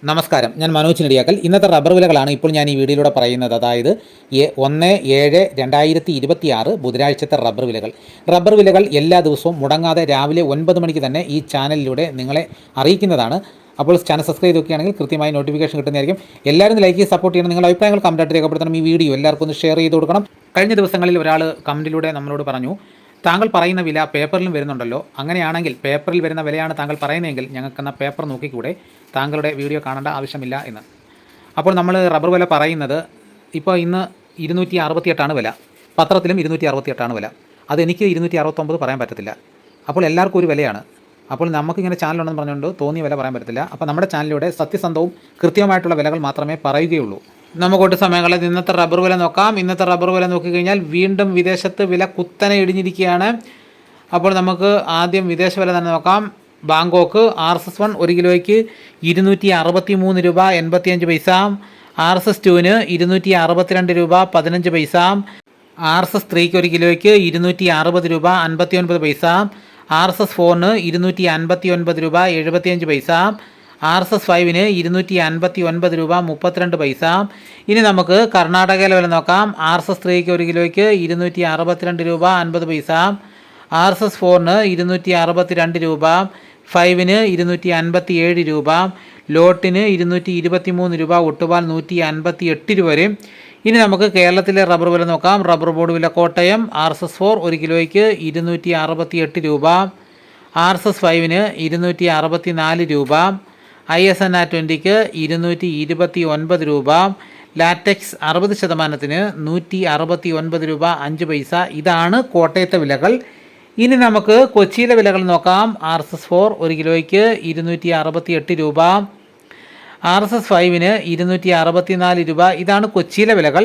നമസ്കാരം, ഞാൻ മനോജ് നെടിയാക്കൽ. ഇന്നത്തെ റബ്ബർ വിലകളാണ് ഇപ്പോൾ ഞാൻ ഈ വീഡിയോയിലൂടെ പറയുന്നത്. അതായത് 1/7/2026 ബുധനാഴ്ചത്തെ റബ്ബർ വിലകൾ എല്ലാ ദിവസവും മുടങ്ങാതെ രാവിലെ 9 മണിക്ക് തന്നെ ഈ ചാനലിലൂടെ നിങ്ങളെ അറിയിക്കുന്നതാണ്. അപ്പോൾ ചാനൽ സബ്സ്ക്രൈബ് ചെയ്യുകയാണെങ്കിൽ കൃത്യമായി നോട്ടിഫിക്കേഷൻ കിട്ടുന്നതായിരിക്കും. എല്ലാവരും ലൈക്ക് ചെയ്ത് സപ്പോർട്ട് ചെയ്യണം. നിങ്ങളുടെ അഭിപ്രായങ്ങൾ കമൻറ്റായിട്ട് രേഖപ്പെടുത്തണം. ഈ വീഡിയോ എല്ലാവർക്കും ഒന്ന് ഷെയർ ചെയ്ത് കൊടുക്കണം. കഴിഞ്ഞ ദിവസങ്ങളിൽ ഒരാൾ കമൻറ്റിലൂടെ നമ്മളോട് പറഞ്ഞു, താങ്കൾ പറയുന്ന വില പേപ്പറിലും വരുന്നുണ്ടല്ലോ, അങ്ങനെയാണെങ്കിൽ പേപ്പറിൽ വരുന്ന വിലയാണ് താങ്കൾ പറയുന്നതെങ്കിൽ ഞങ്ങൾക്കെന്ന പേപ്പർ നോക്കിക്കൂടെ, താങ്കളുടെ വീഡിയോ കാണേണ്ട ആവശ്യമില്ല എന്ന്. അപ്പോൾ നമ്മൾ റബ്ബർ വില പറയുന്നത് ഇപ്പോൾ ഇന്ന് 268 വില, പത്രത്തിലും 268 വില. അതെനിക്ക് 269 പറയാൻ പറ്റത്തില്ല. അപ്പോൾ എല്ലാവർക്കും ഒരു വിലയാണ്. അപ്പോൾ നമുക്കിങ്ങനെ ചാനലുണ്ടെന്ന് പറഞ്ഞുകൊണ്ട് തോന്നിയ വില പറയാൻ പറ്റത്തില്ല. അപ്പോൾ നമ്മുടെ ചാനലിലൂടെ സത്യസന്ധവും കൃത്യമായിട്ടുള്ള വിലകൾ മാത്രമേ പറയുകയുള്ളൂ. നമുക്കൊട്ട് സമയങ്ങളിൽ ഇന്നത്തെ റബ്ബർ വില നോക്കാം. ഇന്നത്തെ റബ്ബർ വില നോക്കിക്കഴിഞ്ഞാൽ വീണ്ടും വിദേശത്ത് വില കുത്തനെ ഇടിഞ്ഞിരിക്കുകയാണ്. അപ്പോൾ നമുക്ക് ആദ്യം വിദേശ വില തന്നെ നോക്കാം. ബാങ്കോക്ക് RSS1 1 കിലോയ്ക്ക് 263 രൂപ 85 പൈസ. RSS2ന് 262 രൂപ 15 പൈസ. RSS3ക്ക് 1 കിലോയ്ക്ക് 260 രൂപ 59 പൈസ. RSS4ന് 259 രൂപ 75 പൈസ. RSS5ന് 259 രൂപ 32 പൈസ. ഇനി നമുക്ക് കർണാടകയിലെ വില നോക്കാം. RSS3ക്ക് 1 കിലോയ്ക്ക് 262 രൂപ 50 പൈസ. RSS4ന് 262 രൂപ, 5ന് 257 രൂപ, ലോട്ടിന് 223 രൂപ, ഒട്ടുപാൽ 158 രൂപ വരെ. ഇനി നമുക്ക് കേരളത്തിലെ റബ്ബർ വില നോക്കാം. റബ്ബർ ബോർഡ് വില കോട്ടയം RSS4 1 കിലോയ്ക്ക് 268 രൂപ, RSS5ന് 264 രൂപ, ISNR 20ക്ക് 229 രൂപ, ലാറ്റക്സ് 60%ന് 169 രൂപ 5 പൈസ. ഇതാണ് കോട്ടയത്തെ വിലകൾ. ഇനി നമുക്ക് കൊച്ചിയിലെ വിലകൾ നോക്കാം. RSS4 1 കിലോയ്ക്ക് 268 രൂപ, RSS5ന് 264 രൂപ. ഇതാണ് കൊച്ചിയിലെ വിലകൾ.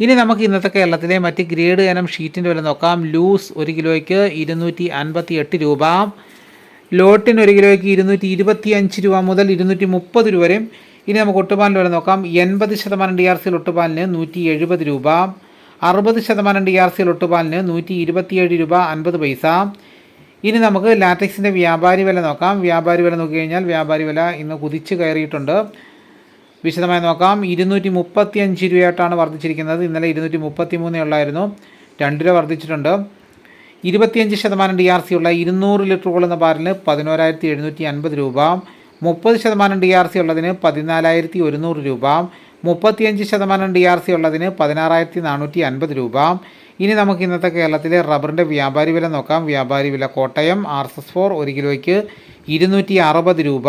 ഇനി നമുക്ക് ഇന്നത്തെ കേരളത്തിലെ മറ്റ് ഗ്രേഡ് ഇനം ഷീറ്റിൻ്റെ വില നോക്കാം. ലൂസ് 1 കിലോയ്ക്ക് 258 രൂപ, ലോട്ടിന് 1 കിലോയ്ക്ക് 225 രൂപ മുതൽ 230 രൂപ വരെ. ഇനി നമുക്ക് ഒട്ടുപാലിൻ്റെ വില നോക്കാം. 80% DRC ഒട്ടുപാലിന് 170 രൂപ, 60% DRC ഒട്ടുപാലിന് 127 രൂപ 50 പൈസ. ഇനി നമുക്ക് ലാറ്റക്സിൻ്റെ വ്യാപാരി വില നോക്കാം. വ്യാപാരി വില നോക്കിക്കഴിഞ്ഞാൽ വ്യാപാരി വില ഇന്ന് കുതിച്ച് കയറിയിട്ടുണ്ട്. വിശദമായി നോക്കാം. 235 രൂപയായിട്ടാണ് വർദ്ധിച്ചിരിക്കുന്നത്. ഇന്നലെ 233 ഉള്ളായിരുന്നു, 2 രൂപ വർദ്ധിച്ചിട്ടുണ്ട്. 25% DRC ഉള്ള 200 ലിറ്റർ കൊള്ളുന്ന ബാരലിന് 11,750 രൂപ, 30% DRC ഉള്ളതിന് 14,100 രൂപ, 35% DRC ഉള്ളതിന് 16,450 രൂപ. ഇനി നമുക്ക് ഇന്നത്തെ കേരളത്തിലെ റബ്ബറിൻ്റെ വ്യാപാരി വില നോക്കാം. വ്യാപാരി വില കോട്ടയം RSS4 1 കിലോയ്ക്ക് 260 രൂപ,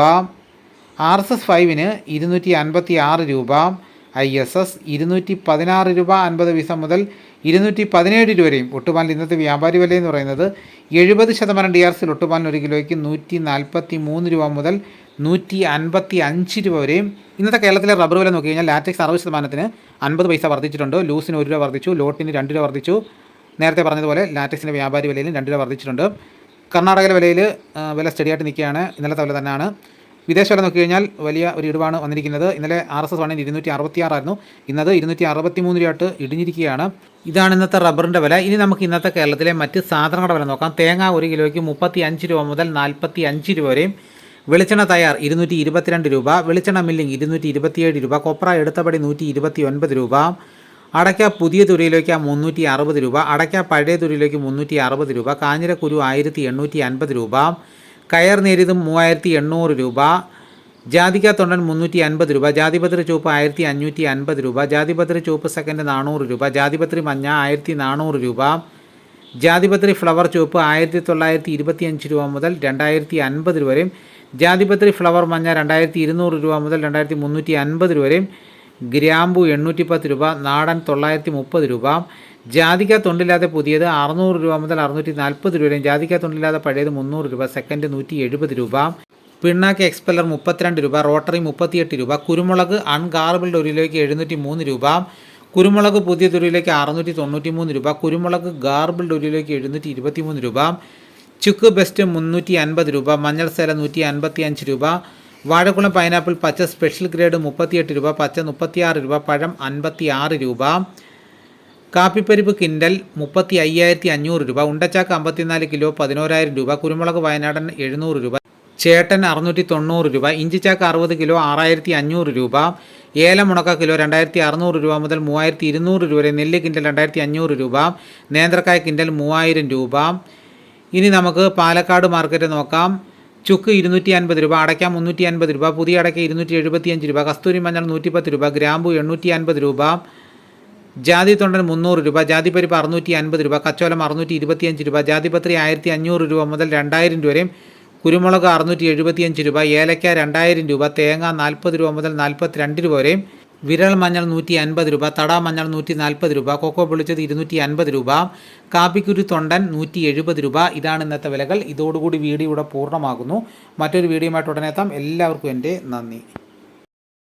RSS5ന് 256 രൂപ, ISS 216 രൂപ 50 പൈസ മുതൽ 217 രൂപ വരെയും. ഒട്ടുപാലിൻ്റെ ഇന്നത്തെ വ്യാപാരി വില എന്ന് പറയുന്നത് 70% DRC ഒട്ടുപാലിന് 1 കിലോയ്ക്ക് 143 രൂപ മുതൽ 155 രൂപ വരെയും. ഇന്നത്തെ കേരളത്തിലെ റബ്ബർ വില നോക്കി കഴിഞ്ഞാൽ ലാറ്റക്സ് 60%ന് 50 പൈസ വർദ്ധിച്ചിട്ടുണ്ട്, ലൂസിന് 1 രൂപ വർദ്ധിച്ചു, ലോട്ടിന് 2 രൂപ വർദ്ധിച്ചു. നേരത്തെ പറഞ്ഞതുപോലെ ലാറ്റക്സിൻ്റെ വ്യാപാരി വിലയിലും 2 രൂപ വർദ്ധിച്ചിട്ടുണ്ട്. കർണാടകയിലെ വിലയിൽ വില സ്റ്റഡിയായിട്ട് നിൽക്കുകയാണ്. ഇന്നലത്തെ വില തന്നെയാണ്. വിദേശ വില നോക്കിക്കഴിഞ്ഞാൽ വലിയ ഒരു ഇടിവാണ് വന്നിരിക്കുന്നത്. ഇന്നലെ RSS1ന് 266 ആയിരുന്നു, ഇന്നത് 263 രൂപയായിട്ട് ഇടിഞ്ഞിരിക്കുകയാണ്. ഇതാണ് ഇന്നത്തെ റബ്ബറിൻ്റെ വില. ഇനി നമുക്ക് ഇന്നത്തെ കേരളത്തിലെ മറ്റ് സാധനങ്ങളുടെ വില നോക്കാം. തേങ്ങ 1 കിലോയ്ക്ക് 35 രൂപ മുതൽ 45 രൂപ വരെയും. വെളിച്ചെണ്ണ തയ്യാർ 222 രൂപ, വെളിച്ചെണ്ണ മില്ലിംഗ് 227 രൂപ, കൊപ്ര എടുത്തപടി 129 രൂപ, അടയ്ക്ക പുതിയ തുരിയിലേക്ക് 360 രൂപ, അടയ്ക്ക പഴയ തുരിയിലേക്ക് 360 രൂപ, കാഞ്ഞിരക്കുരു 1850 രൂപ, കയർ നേരിയത് 3800 രൂപ, ജാതിക്ക തൊണ്ടൻ 350 രൂപ, ജാതിപത്രി ചുവപ്പ് 1550 രൂപ, ജാതിപത്രി ചുവപ്പ് സെക്കൻഡ് 400 രൂപ, ജാതിപത്രി മഞ്ഞ 1400 രൂപ, ജാതിപത്രി ഫ്ലവർ ചുവപ്പ് 1925 രൂപ മുതൽ 2050 രൂപ വരെയും, ജാതിപത്രി ഫ്ലവർ മഞ്ഞ 2200 രൂപ മുതൽ 2350 രൂപ വരെയും, ഗ്രാമ്പു 810 രൂപ, നാടൻ 930 രൂപ, ജാതിക്ക തൊണ്ടില്ലാതെ പുതിയത് 600 രൂപ മുതൽ 640 രൂപ വരെയും, ജാതിക്ക തൊണ്ടില്ലാതെ പഴയത് 300 രൂപ, സെക്കൻഡ് 170 രൂപ, പിണ്ണാക്ക് എക്സ്പെല്ലർ 32 രൂപ, റോട്ടറി 38 രൂപ, കുരുമുളക് അൺഗാർബിൾഡ് 1 കിലോയ്ക്ക് 703 രൂപ, കുരുമുളക് പുതിയ തുരിയിലേക്ക് 693 രൂപ, കുരുമുളക് ഗാർബിൾഡ് 1 കിലോയ്ക്ക് 723 രൂപ, ചുക്ക് ബെസ്റ്റ് 350 രൂപ, മഞ്ഞൾ സേല 155 രൂപ, വാഴക്കുളം പൈനാപ്പിൾ പച്ച സ്പെഷ്യൽ ഗ്രേഡ് 38 രൂപ, പച്ച 36 രൂപ, പഴം 56 രൂപ, കാപ്പിപ്പരിപ്പ് കിൻഡൽ 35,500 രൂപ, ഉണ്ടച്ചാക്ക് 54 കിലോ 11,000 രൂപ, കുരുമുളക് വയനാടൻ 700 രൂപ, ചേട്ടൻ 690 രൂപ. ഇഞ്ചിച്ചാക്ക് 60 കിലോ 6500 രൂപ. ഏലം ഉണക്ക കിലോ 2600 രൂപ മുതൽ 3200 രൂപ വരെ. നെല്ല് കിൻഡൽ 2500 രൂപ. നേന്ത്രക്കായ കിൻഡൽ 3000 രൂപ. ഇനി നമുക്ക് പാലക്കാട് മാർക്കറ്റ് നോക്കാം. ചുക്ക് 250 രൂപ, അടയ്ക്ക 350 രൂപ, പുതിയ അടയ്ക്ക 275 രൂപ, കസ്തൂരി മഞ്ഞൾ 110 രൂപ, ഗ്രാമ്പു 850 രൂപ, ജാതി തൊണ്ടൻ 300 രൂപ, ജാതിപ്പരിപ്പ് 650 രൂപ, കച്ചോലം 625 രൂപ, ജാതിപത്രി 1500 രൂപ മുതൽ 2000 രൂപ വരെയും, കുരുമുളക് 675 രൂപ, ഏലക്ക 2000 രൂപ, തേങ്ങ 40 രൂപ മുതൽ 42 രൂപ വരെയും, വിരൽ മഞ്ഞൾ 150 രൂപ, തട മഞ്ഞൾ 140 രൂപ, കൊക്കോ പൊളിച്ചത് 250 രൂപ, കാപ്പിക്കുരു തൊണ്ടൻ 170 രൂപ. ഇതാണ് ഇന്നത്തെ വിലകൾ. ഇതോടുകൂടി വീഡിയോ ഇവിടെ പൂർണ്ണമാകുന്നു. മറ്റൊരു വീഡിയോയുമായിട്ട് ഉടനെ എത്താം. എല്ലാവർക്കും എൻ്റെ നന്ദി.